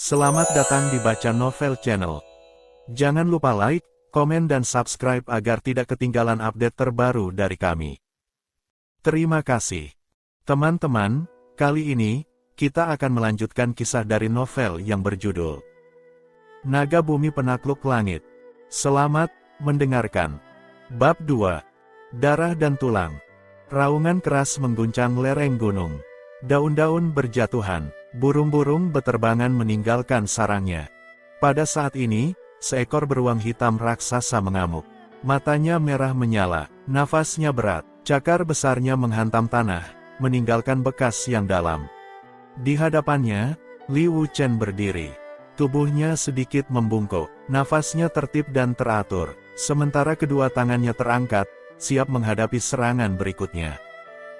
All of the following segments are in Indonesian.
Selamat datang di Baca Novel Channel. Jangan lupa like, komen dan subscribe agar tidak ketinggalan update terbaru dari kami. Terima kasih. Teman-teman, kali ini, kita akan melanjutkan kisah dari novel yang berjudul Naga Bumi Penakluk Langit. Selamat mendengarkan. Bab 2. Darah dan Tulang. Raungan keras mengguncang lereng gunung. Daun-daun berjatuhan, burung-burung beterbangan meninggalkan sarangnya. Pada saat ini, seekor beruang hitam raksasa mengamuk. Matanya merah menyala, nafasnya berat, cakar besarnya menghantam tanah, meninggalkan bekas yang dalam. Di hadapannya, Li Wuchen berdiri. Tubuhnya sedikit membungkuk, nafasnya tertib dan teratur, sementara kedua tangannya terangkat, siap menghadapi serangan berikutnya.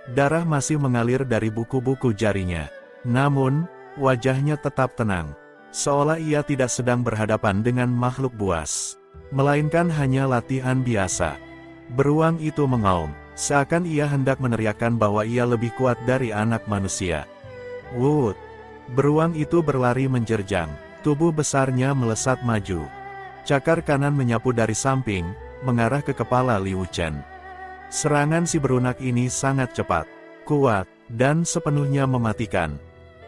Darah masih mengalir dari buku-buku jarinya. Namun, wajahnya tetap tenang. Seolah ia tidak sedang berhadapan dengan makhluk buas. Melainkan hanya latihan biasa. Beruang itu mengaum, seakan ia hendak meneriakkan bahwa ia lebih kuat dari anak manusia. Wut! Beruang itu berlari menjerjang. Tubuh besarnya melesat maju. Cakar kanan menyapu dari samping, mengarah ke kepala Li Wuchen. Serangan si berunak ini sangat cepat, kuat, dan sepenuhnya mematikan.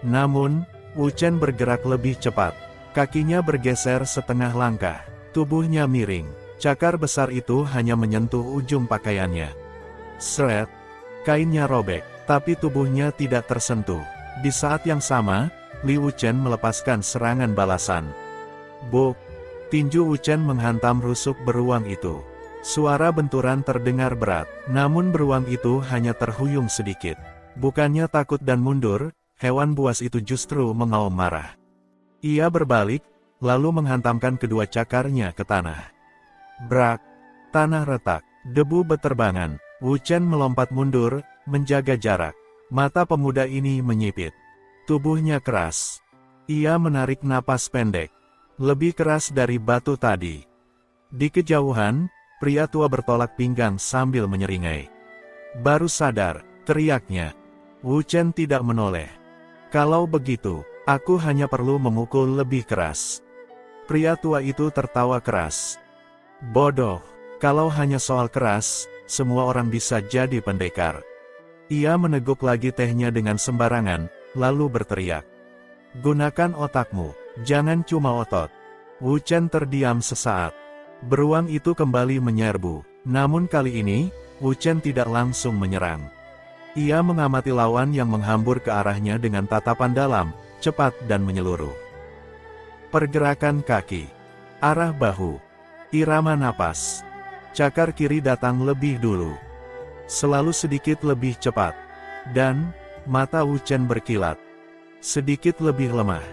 Namun, Wuchen bergerak lebih cepat. Kakinya bergeser setengah langkah. Tubuhnya miring. Cakar besar itu hanya menyentuh ujung pakaiannya. Sret! Kainnya robek, tapi tubuhnya tidak tersentuh. Di saat yang sama, Li Wuchen melepaskan serangan balasan. Buk! Tinju Wuchen menghantam rusuk beruang itu. Suara benturan terdengar berat, namun beruang itu hanya terhuyung sedikit. Bukannya takut dan mundur, hewan buas itu justru mengaum marah. Ia berbalik, lalu menghantamkan kedua cakarnya ke tanah. Brak! Tanah retak, debu beterbangan. Wuchen melompat mundur, menjaga jarak. Mata pemuda ini menyipit. Tubuhnya keras. Ia menarik napas pendek. Lebih keras dari batu tadi. Di kejauhan, pria tua bertolak pinggang sambil menyeringai. Baru sadar, teriaknya. Wuchen tidak menoleh. Kalau begitu, aku hanya perlu memukul lebih keras. Pria tua itu tertawa keras. Bodoh, kalau hanya soal keras, semua orang bisa jadi pendekar. Ia meneguk lagi tehnya dengan sembarangan, lalu berteriak. Gunakan otakmu, jangan cuma otot. Wuchen terdiam sesaat. Beruang itu kembali menyerbu, namun kali ini, Wuchen tidak langsung menyerang. Ia mengamati lawan yang menghambur ke arahnya dengan tatapan dalam, cepat dan menyeluruh. Pergerakan kaki, arah bahu, irama napas. Cakar kiri datang lebih dulu. Selalu sedikit lebih cepat. Dan, mata Wuchen berkilat. Sedikit lebih lemah.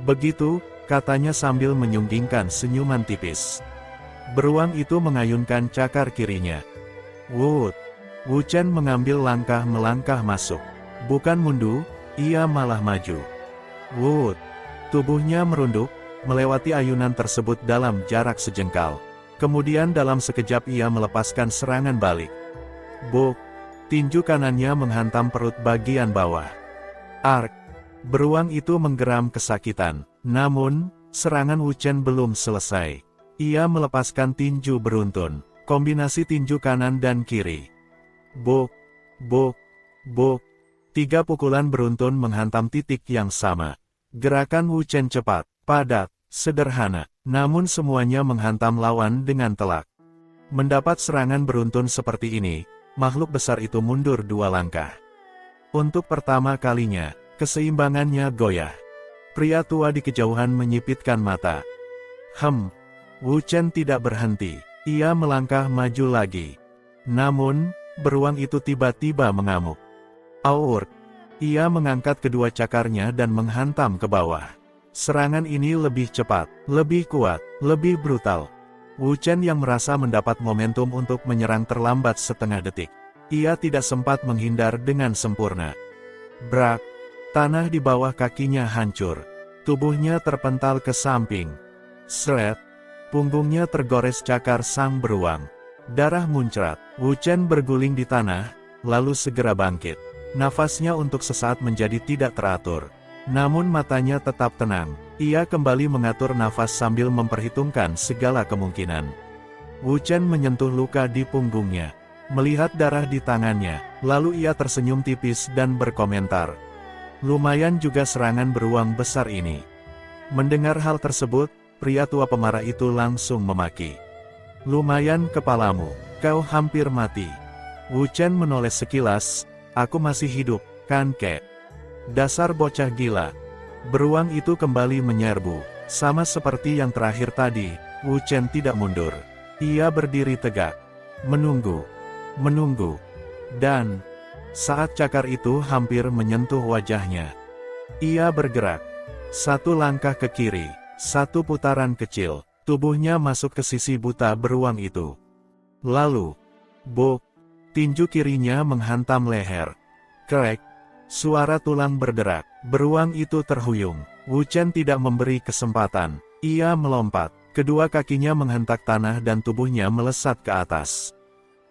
Begitu, katanya sambil menyunggingkan senyuman tipis. Beruang itu mengayunkan cakar kirinya. Wut! Wuchen mengambil langkah melangkah masuk. Bukan mundur, ia malah maju. Wut! Tubuhnya merunduk, melewati ayunan tersebut dalam jarak sejengkal. Kemudian dalam sekejap ia melepaskan serangan balik. Buk! Tinju kanannya menghantam perut bagian bawah. Ark! Beruang itu menggeram kesakitan. Namun, serangan Wuchen belum selesai. Ia melepaskan tinju beruntun, kombinasi tinju kanan dan kiri. Buk, buk, buk. 3 pukulan beruntun menghantam titik yang sama. Gerakan Wuchen cepat, padat, sederhana, namun semuanya menghantam lawan dengan telak. Mendapat serangan beruntun seperti ini, makhluk besar itu mundur 2 langkah. Untuk pertama kalinya, keseimbangannya goyah. Pria tua di kejauhan menyipitkan mata. Wuchen tidak berhenti. Ia melangkah maju lagi. Namun, beruang itu tiba-tiba mengamuk. Aur! Ia mengangkat kedua cakarnya dan menghantam ke bawah. Serangan ini lebih cepat, lebih kuat, lebih brutal. Wuchen yang merasa mendapat momentum untuk menyerang terlambat setengah detik. Ia tidak sempat menghindar dengan sempurna. Brak! Tanah di bawah kakinya hancur. Tubuhnya terpental ke samping. Sret! Punggungnya tergores cakar sang beruang. Darah muncrat. Wuchen berguling di tanah, lalu segera bangkit. Nafasnya untuk sesaat menjadi tidak teratur. Namun matanya tetap tenang. Ia kembali mengatur nafas sambil memperhitungkan segala kemungkinan. Wu Chen menyentuh luka di punggungnya, melihat darah di tangannya, lalu ia tersenyum tipis dan berkomentar. Lumayan juga serangan beruang besar ini. Mendengar hal tersebut, pria tua pemarah itu langsung memaki. Lumayan kepalamu, kau hampir mati. Wu Chen menoleh sekilas, aku masih hidup, kan kek? Dasar bocah gila. Beruang itu kembali menyerbu, sama seperti yang terakhir tadi. Wu Chen tidak mundur. Ia berdiri tegak, menunggu, dan saat cakar itu hampir menyentuh wajahnya, ia bergerak. Satu langkah ke kiri, satu putaran kecil, tubuhnya masuk ke sisi buta beruang itu. Lalu, bok, tinju kirinya menghantam leher. Krek, suara tulang berderak, beruang itu terhuyung. Wu Chen tidak memberi kesempatan. Ia melompat, kedua kakinya menghentak tanah dan tubuhnya melesat ke atas.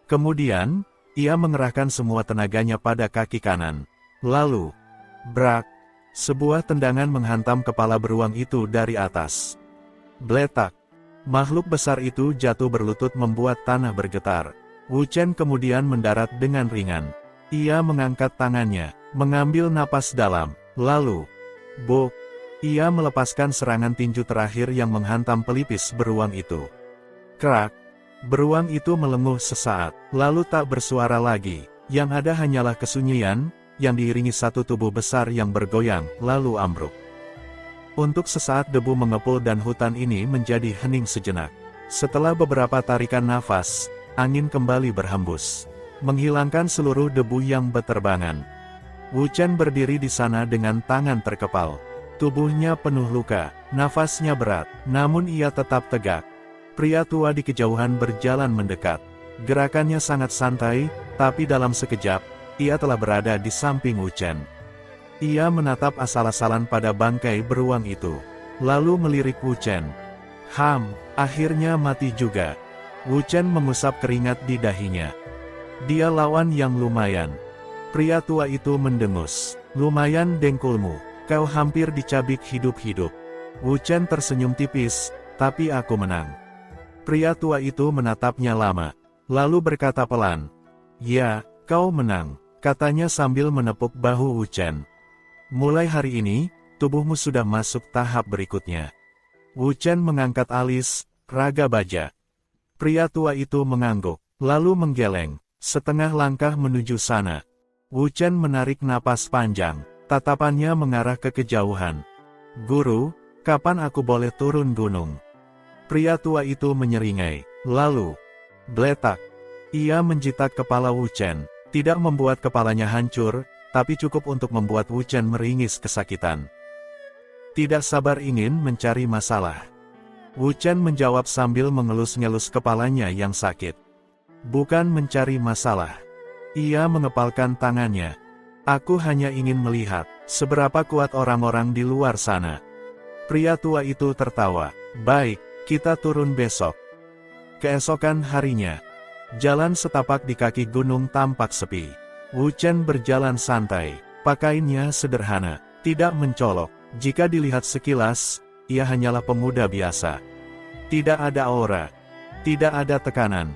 Kemudian, ia mengerahkan semua tenaganya pada kaki kanan. Lalu, brak, sebuah tendangan menghantam kepala beruang itu dari atas. Bletak, makhluk besar itu jatuh berlutut membuat tanah bergetar. Wu Chen kemudian mendarat dengan ringan. Ia mengangkat tangannya, mengambil napas dalam, lalu, bok, ia melepaskan serangan tinju terakhir yang menghantam pelipis beruang itu. Krak. Beruang itu melenguh sesaat, lalu tak bersuara lagi. Yang ada hanyalah kesunyian, yang diiringi satu tubuh besar yang bergoyang, lalu ambruk. Untuk sesaat debu mengepul dan hutan ini menjadi hening sejenak. Setelah beberapa tarikan nafas, angin kembali berhembus, menghilangkan seluruh debu yang beterbangan. Wu Chen berdiri di sana dengan tangan terkepal. Tubuhnya penuh luka, nafasnya berat, namun ia tetap tegak. Pria tua di kejauhan berjalan mendekat. Gerakannya sangat santai, tapi dalam sekejap, ia telah berada di samping Wu Chen. Ia menatap asal-asalan pada bangkai beruang itu, lalu melirik Wu Chen. Akhirnya mati juga. Wu Chen mengusap keringat di dahinya. Dia lawan yang lumayan. Pria tua itu mendengus. Lumayan dengkulmu, kau hampir dicabik hidup-hidup. Wu Chen tersenyum tipis, tapi aku menang. Pria tua itu menatapnya lama, lalu berkata pelan, "Ya, kau menang," katanya sambil menepuk bahu Wu Chen. "Mulai hari ini, tubuhmu sudah masuk tahap berikutnya." Wu Chen mengangkat alis, raga baja. Pria tua itu mengangguk, lalu menggeleng, setengah langkah menuju sana. Wu Chen menarik napas panjang, tatapannya mengarah ke kejauhan. "Guru, kapan aku boleh turun gunung?" Pria tua itu menyeringai, lalu, bletak. Ia menjitak kepala Wu Chen, tidak membuat kepalanya hancur, tapi cukup untuk membuat Wu Chen meringis kesakitan. Tidak sabar ingin mencari masalah. Wu Chen menjawab sambil mengelus-ngelus kepalanya yang sakit. "Bukan mencari masalah." Ia mengepalkan tangannya. "Aku hanya ingin melihat, seberapa kuat orang-orang di luar sana." Pria tua itu tertawa. "Baik. Kita turun besok." Keesokan harinya, jalan setapak di kaki gunung tampak sepi. Wu Chen berjalan santai, pakaiannya sederhana, tidak mencolok. Jika dilihat sekilas, ia hanyalah pemuda biasa. Tidak ada aura, tidak ada tekanan,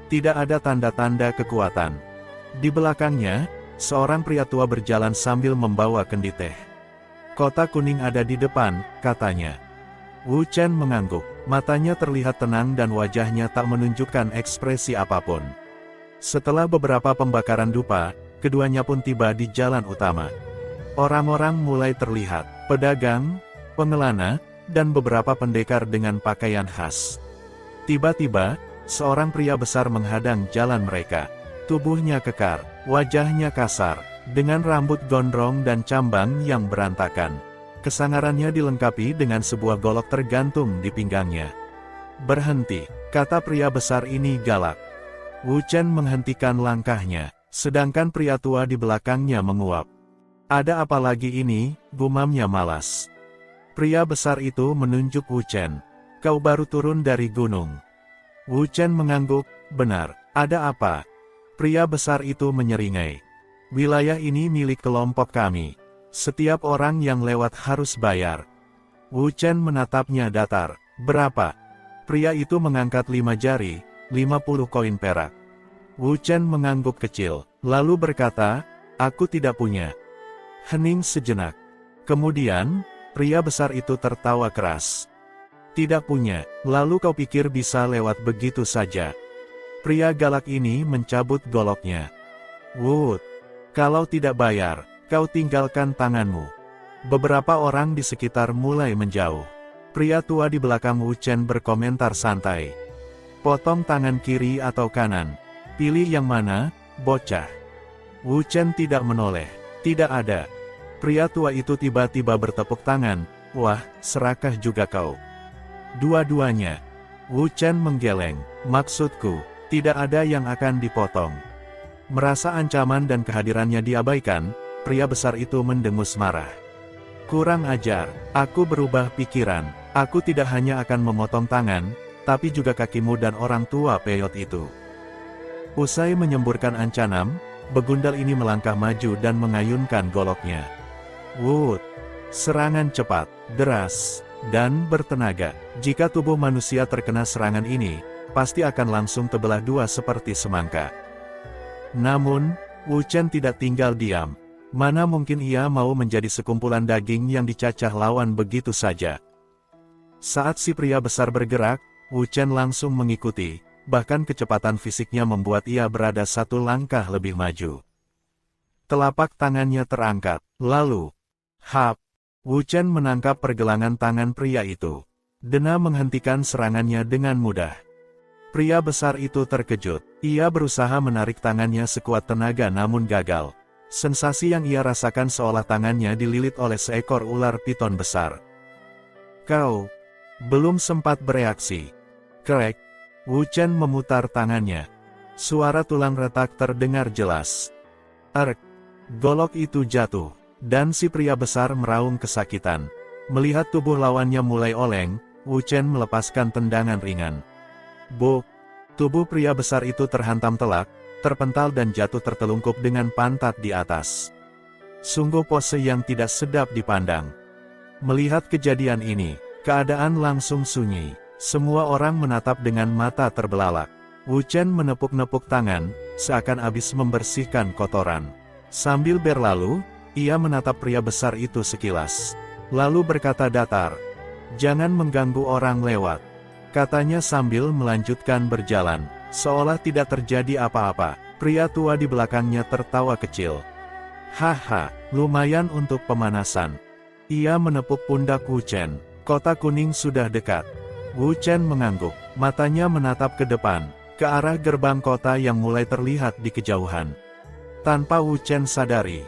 tidak ada tanda-tanda kekuatan. Di belakangnya, seorang pria tua berjalan sambil membawa kendi teh. "Kota kuning ada di depan," katanya. Wu Chen mengangguk, matanya terlihat tenang dan wajahnya tak menunjukkan ekspresi apapun. Setelah beberapa pembakaran dupa, keduanya pun tiba di jalan utama. Orang-orang mulai terlihat, pedagang, pengelana, dan beberapa pendekar dengan pakaian khas. Tiba-tiba, seorang pria besar menghadang jalan mereka. Tubuhnya kekar, wajahnya kasar, dengan rambut gondrong dan cambang yang berantakan. Kesangarannya dilengkapi dengan sebuah golok tergantung di pinggangnya. "Berhenti," kata pria besar ini galak. Wu Chen menghentikan langkahnya, sedangkan pria tua di belakangnya menguap. "Ada apa lagi ini?" gumamnya malas. Pria besar itu menunjuk Wu Chen. "Kau baru turun dari gunung." Wu Chen mengangguk, "Benar, ada apa?" Pria besar itu menyeringai. "Wilayah ini milik kelompok kami. Setiap orang yang lewat harus bayar." Wu Chen menatapnya datar. Berapa? Pria itu mengangkat 5 jari, 50 koin perak. Wu Chen mengangguk kecil, lalu berkata, aku tidak punya. Hening sejenak. Kemudian, pria besar itu tertawa keras. Tidak punya, lalu kau pikir bisa lewat begitu saja? Pria galak ini mencabut goloknya. Wood, kalau tidak bayar, kau tinggalkan tanganmu. Beberapa orang di sekitar mulai menjauh. Pria tua di belakang Wu Chen berkomentar santai. Potong tangan kiri atau kanan? Pilih yang mana, bocah? Wu Chen tidak menoleh. Tidak ada. Pria tua itu tiba-tiba bertepuk tangan. Wah, serakah juga kau. Dua-duanya. Wu Chen menggeleng. Maksudku, tidak ada yang akan dipotong. Merasa ancaman dan kehadirannya diabaikan, pria besar itu mendengus marah. Kurang ajar, aku berubah pikiran. Aku tidak hanya akan memotong tangan, tapi juga kakimu dan orang tua peyot itu. Usai menyemburkan ancaman, begundal ini melangkah maju dan mengayunkan goloknya. Wood, serangan cepat, deras, dan bertenaga. Jika tubuh manusia terkena serangan ini, pasti akan langsung terbelah dua seperti semangka. Namun, Wu Chen tidak tinggal diam. Mana mungkin ia mau menjadi sekumpulan daging yang dicacah lawan begitu saja. Saat si pria besar bergerak, Wu Chen langsung mengikuti, bahkan kecepatan fisiknya membuat ia berada satu langkah lebih maju. Telapak tangannya terangkat, lalu, hap, Wu Chen menangkap pergelangan tangan pria itu. Dena menghentikan serangannya dengan mudah. Pria besar itu terkejut, ia berusaha menarik tangannya sekuat tenaga namun gagal. Sensasi yang ia rasakan seolah tangannya dililit oleh seekor ular piton besar. Kau belum sempat bereaksi. Krek, Wu Chen memutar tangannya. Suara tulang retak terdengar jelas. Erk, golok itu jatuh, dan si pria besar meraung kesakitan. Melihat tubuh lawannya mulai oleng, Wu Chen melepaskan tendangan ringan. Buk, tubuh pria besar itu terhantam telak, terpental dan jatuh tertelungkup dengan pantat di atas. Sungguh pose yang tidak sedap dipandang. Melihat kejadian ini, keadaan langsung sunyi. Semua orang menatap dengan mata terbelalak. Wu Chen menepuk-nepuk tangan, seakan habis membersihkan kotoran. Sambil berlalu, ia menatap pria besar itu sekilas. Lalu berkata datar, "Jangan mengganggu orang lewat," katanya sambil melanjutkan berjalan. Seolah tidak terjadi apa-apa, pria tua di belakangnya tertawa kecil. Haha, lumayan untuk pemanasan. Ia menepuk pundak Wu Chen. Kota kuning sudah dekat. Wu Chen mengangguk, matanya menatap ke depan, ke arah gerbang kota yang mulai terlihat di kejauhan. Tanpa Wu Chen sadari,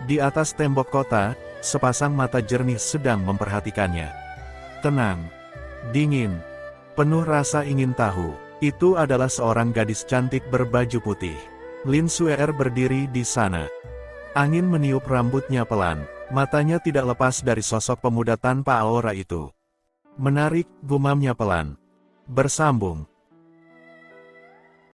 di atas tembok kota, sepasang mata jernih sedang memperhatikannya. Tenang, dingin, penuh rasa ingin tahu. Itu adalah seorang gadis cantik berbaju putih. Lin Suer berdiri di sana. Angin meniup rambutnya pelan, matanya tidak lepas dari sosok pemuda tanpa aura itu. Menarik, gumamnya pelan. Bersambung,